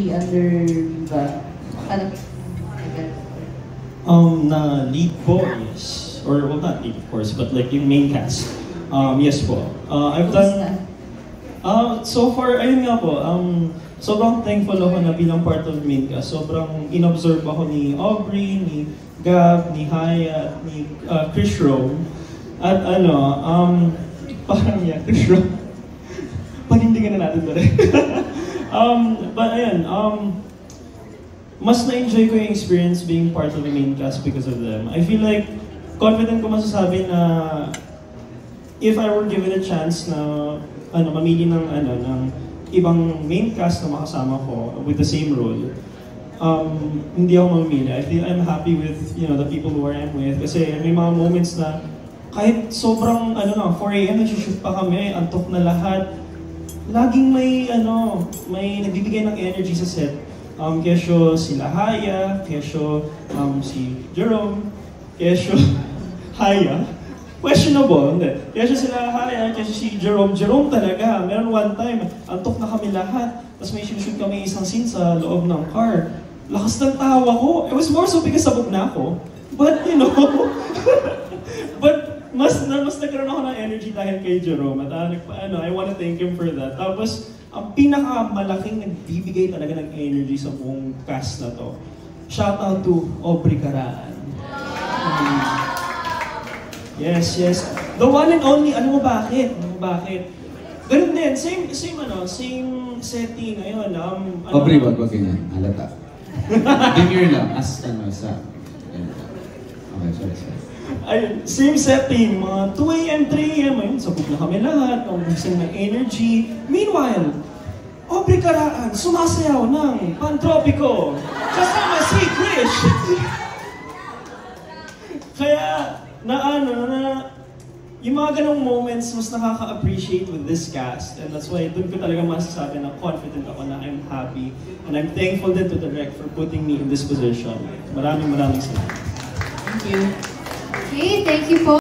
be under Viva? Ano? Na lead po, yes. Or, well, not lead, of course, but like yung main cast. Yes po. I've done... so far, ayun nga po, sobrang thankful ako na bilang part of main cast. Sobrang inobserve ako ni Aubrey, ni Gab, ni Haya, ni Chris Rome. At parang yeah, Chris Rome. Panindigan na natin ba rin? But ayun, mas na-enjoy ko yung experience being part of the main cast because of them. I feel like, confident ko masasabi na if I were given a chance na mamili ng ibang main cast na makasama ko with the same role, hindi ako mamili. I feel I'm happy with the people who I'm with kasi may mga moments na kahit sobrang 4 AM nag-shoot pa kami, antok na lahat, laging may nagbibigay ng energy sa set. Kesyo sila Haya, kesyo si Jerome, kesyo Haya. Questionable, hindi. Kesyo sila Haya, kesyo si Jerome. Jerome talaga. Meron one time, antok na kami lahat. Tapos may shoot kami isang scene sa loob ng car. Lakas ng tawa ko. It was more so because sabog na ako. But but mas nagkaroon ako ng energy dahil kay Jerome. At I want to thank him for that. Tapos, ang pinakamalaking nagbibigay talaga ng energy sa buong cast na to. Shout out to Aubrey Caraan. Yes. The one and only, alam mo bakit? Ganun din, same setting ngayon. Aubrey, wag ganyan. Halata. Demure lang, as sa... Okay, sorry. Ayun, same setting, mga 2 AM, 3 AM, ayun, sabog na kami lahat, ang gising ng energy. Meanwhile, Aubrey Caraan sumasayaw ng Pantropiko kasama si Krish. Kaya, yung mga ganong moments, mas nakaka-appreciate with this cast. And that's why, doon ko talaga masasabi na confident ako na I'm happy. And I'm thankful din to the Direct for putting me in this position. Maraming salamat. Thank you. Okay, thank you po.